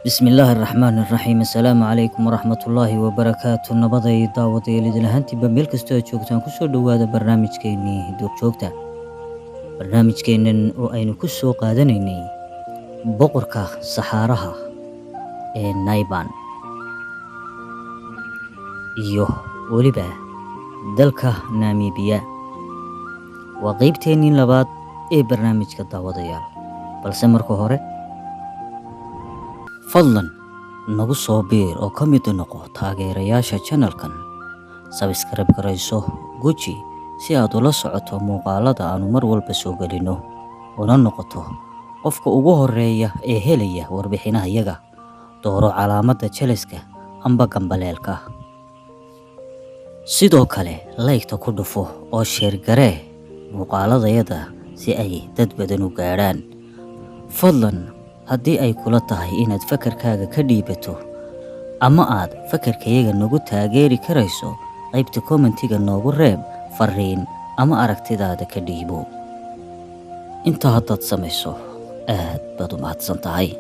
بسم الله الرحمن الرحيم. السلام عليكم ورحمة الله وبركاته. نبضي دعوتي لدلهانتي بميل كستو جوجتان كسو دوادا برنامجكيني دور جوجتا برنامجكينن oo aynu ku soo qaadanaynay boqorka saxaaraha ee Naiban iyo waliba dalka Namibia. waa qaybteennii labaad ee barnaamijka daawadayaal, balse marka hore fadlan nagu soo biir oo ka mid noqo taageerayaasha channelkan. Subscribe garayso guji si aad ula socoto muuqaalada aanu mar walba soo gelino, una noqoto qofka ugu horeeya ee helaya warbixinaha iyaga. dooro calaamadda jeleska amba gambaleelka. sidoo kale like-ta ku dhufo oo share garee muuqaaladayada si ay dad badan u gaadhaan. fadlan haddii ay kula tahay inaad fakarkaaga ka dhiibato ama aad fakarkayaga nagu taageeri karayso, qaybta commentiga noogu reeb fariin ama aragtidaada ka dhiibo. intaa haddaad samayso aad baad u mahadsan tahay.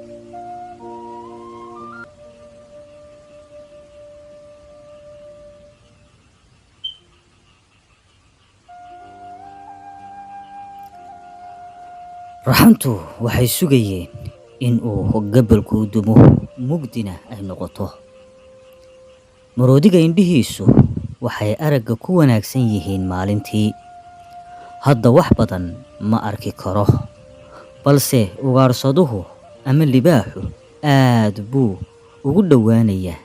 raxantu waxay sugayeen in uu gabalku dumo, mugdina ay noqoto. maroodiga indhihiisu waxay aragga ku wanaagsan yihiin maalintii. hadda wax badan ma arki karo, balse ugaarsaduhu ama libaaxu aad buu ugu dhowaanayaa.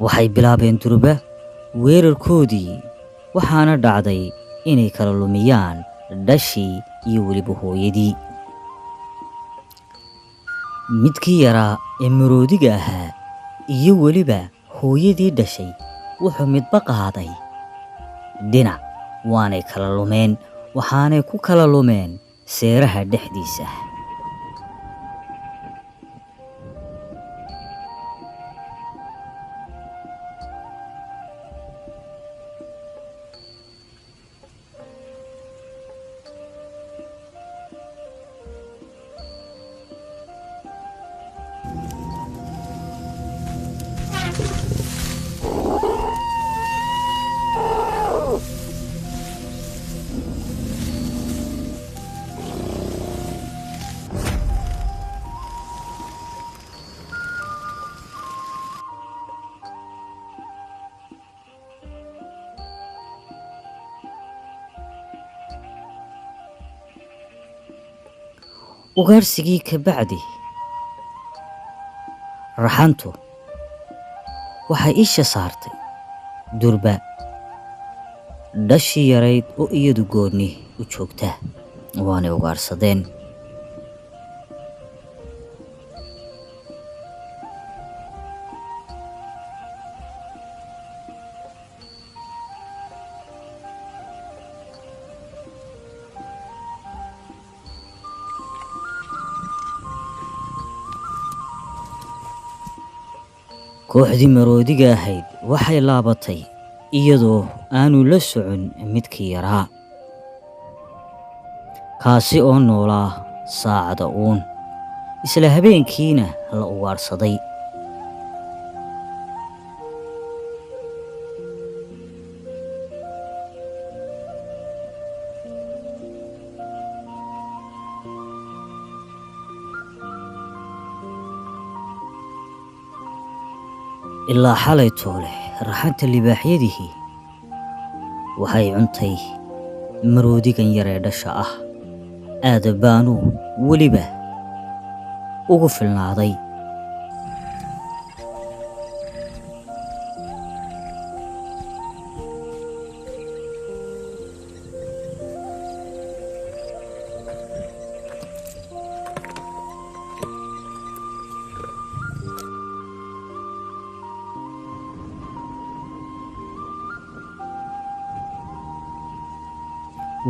waxay bilaabeen durba weerarkoodii, waxaana dhacday inay kala lumiyaan dhashii iyo weliba hooyadii. midkii yaraa ee maroodiga ahaa iyo weliba hooyadii dhashay wuxuu midba qaaday dhinac, waanay kala lumeen, waxaanay ku kala lumeen seeraha dhexdiisa. ugaarsigii ka bacdi, raxantu waxay isha saartay durba dhashii yarayd oo iyadu goonni u joogta, waanay ugaarsadeen. kooxdii maroodiga ahayd waxay laabatay iyadoo aanu la socon midkii yaraa, kaasi oo noolaa saacada uun, isla habeenkiina la ugaarsaday. ilaa xalay toole raxanta libaaxyadihii waxay cuntay maroodigan yaree dhasha ah. aad baanu weliba ugu filnaaday.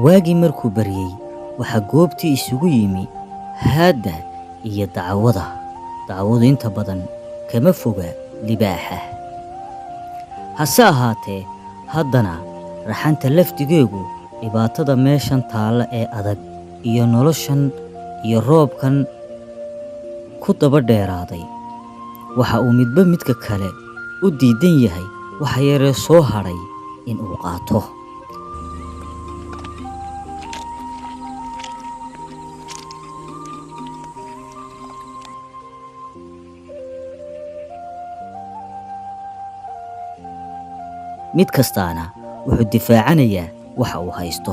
waagii markuu baryey waxaa goobtii isugu yimi haadda iyo dacwada. Dacwadu inta badan kama foga libaaxa. hase ahaatee haddana raxanta laftigeegu dhibaatada meeshan taalla ee adag iyo noloshan iyo roobkan ku daba dheeraaday waxa uu midba midka kale u diidan yahay waxa yaree soo hadhay in uu qaato. mid kastaana wuxuu difaacanayaa waxa uu haysto.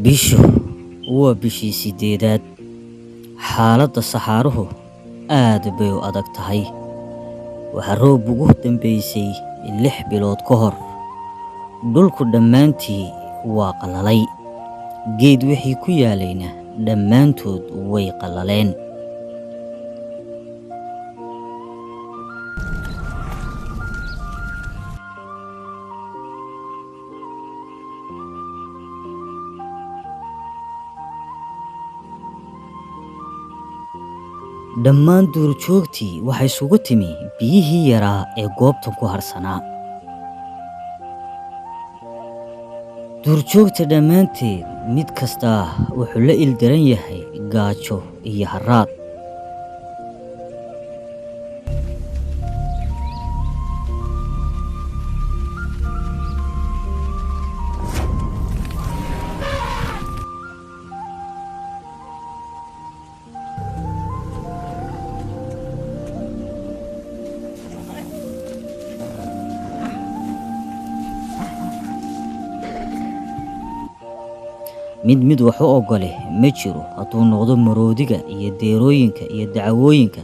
bishu waa bishii 8aad. xaaladda saxaaruhu aad bay u adag tahay. waxaa roob ugu dambeysay 6 bilood ka hor. dhulku dhammaantii waa qalalay. geed wixii ku yaalayna dhammaantood way qalaleen. dhammaan duurjoogtii waxay isugu timi biyihii yaraa ee goobtan ku harsanaa. duurjoogta dhammaanteed mid kastaa wuxuu la ildaran yahay gaajo iyo haraad. mid wax u ogole ma jiro hadduu noqdo maroodiga iyo deerooyinka iyo dacwooyinka.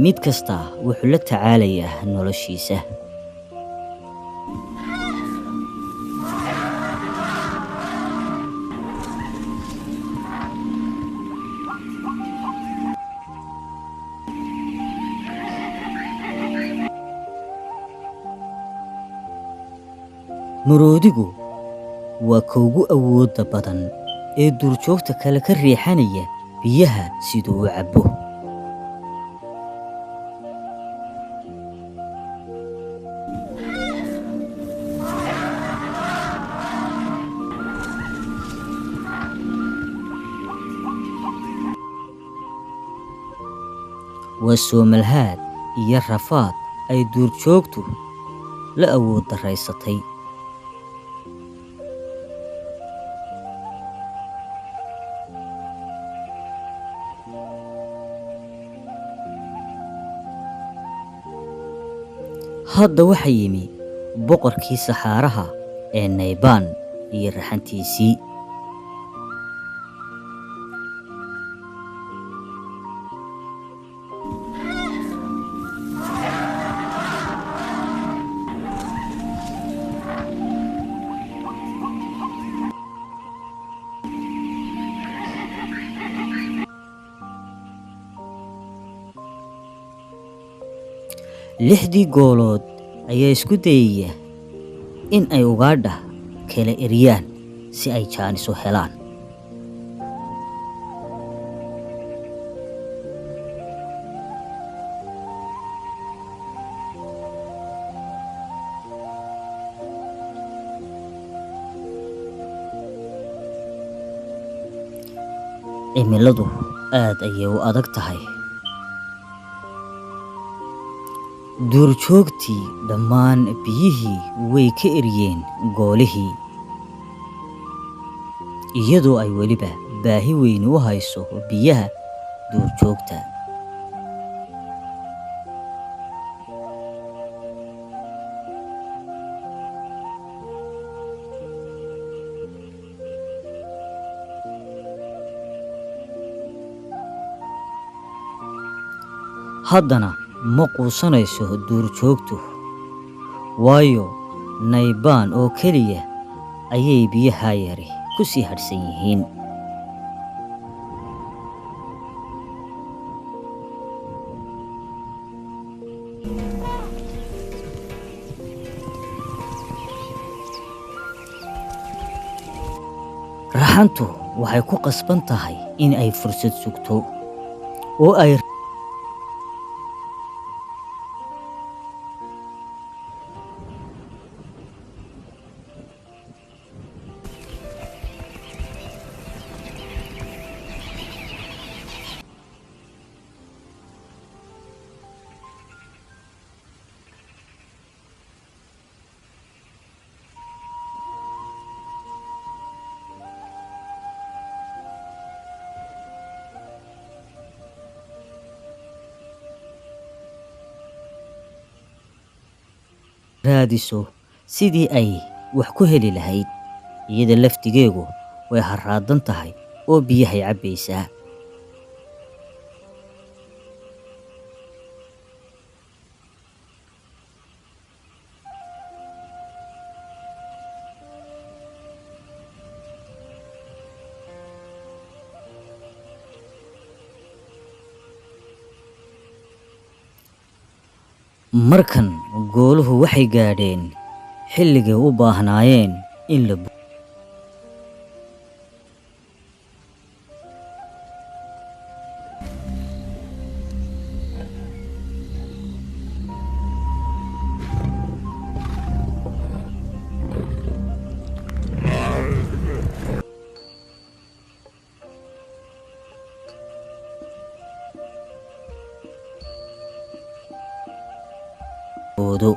mid kasta wuxuu la tacaalayaa noloshiisa. maroodigu waa ka ugu awoodda badan ee duurjoogta kale ka riixanaya biyaha siduu u cabbo. waa soomalhaad iyo rafaad ay duurjoogtu la awood daraysatay. hadda waxaa yimi boqorkii saxaaraha ee naybaan iyo raxantiisii. lixdii goolood ayaa isku dayaya in ay ugaadha kala eryaan si ay jaanis u helaan. cimiladu aad ayay u adag tahay. duurjoogtii dhammaan biyihii way ka eryeen goolihii, iyadoo ay weliba baahi weyn u hayso biyaha duurjoogta. haddana ma quusanayso duurjoogtu, waayo naybaan oo keliya ayay biyaha yari ku sii hadhsan yihiin. Raxantu waxay ku qasban tahay in ay fursad sugto oo ay raadiso sidii ay wax ku heli lahayd. Iyada laftigeegu way harraadan tahay oo biyahay cabbaysaa. Markan gooluhu waxay gaadheen xilligay u baahnaayeen in la boodo.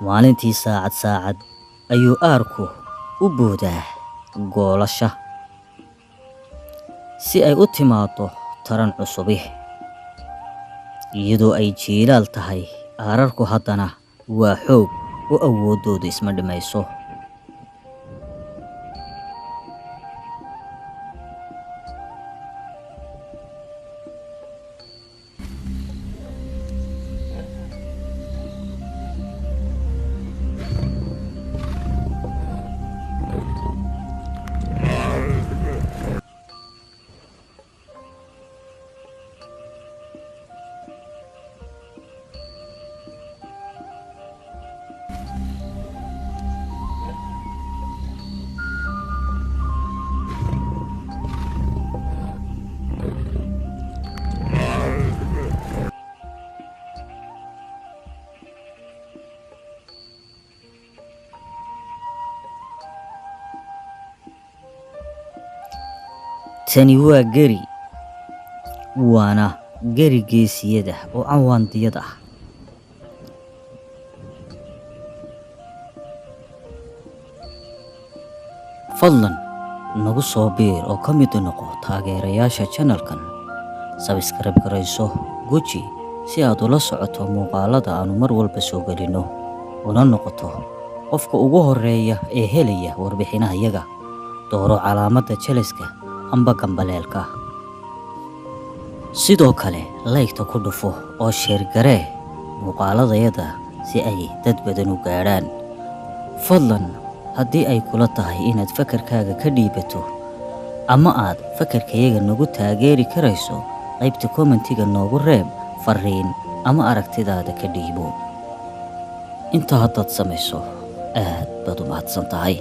Maalintii saacad ayuu aarku u boodaa goolasha si ay u timaado taran cusubi. Iyadoo ay jiilaal tahay, aararku haddana waa xoog oo awooddoodu isma dhimayso. Tani waa geri, waana geri geesiyada oo cawaandiyada ah. Fadlan nagu soo biir oo ka mid noqo taageerayaasha channelkan. Subscribe garayso, guji si aad ula socoto muuqaalada aanu mar walba soo gelino, una noqoto qofka ugu horeeya ee helaya warbixinaha iyaga. Dooro calaamadda jeleska amba gambaleelka. Sidoo kale like-ta ku dhufo oo share garee muuqaaladayada si ay dad badan u gaadhaan. Fadlan haddii ay kula tahay inaad fakarkaaga ka dhiibato ama aad fakarkayaga nagu taageeri karayso, qaybta commentiga noogu reeb fariin ama aragtidaada ka dhiibo. Inta haddaad samayso aad baad u mahadsan tahay.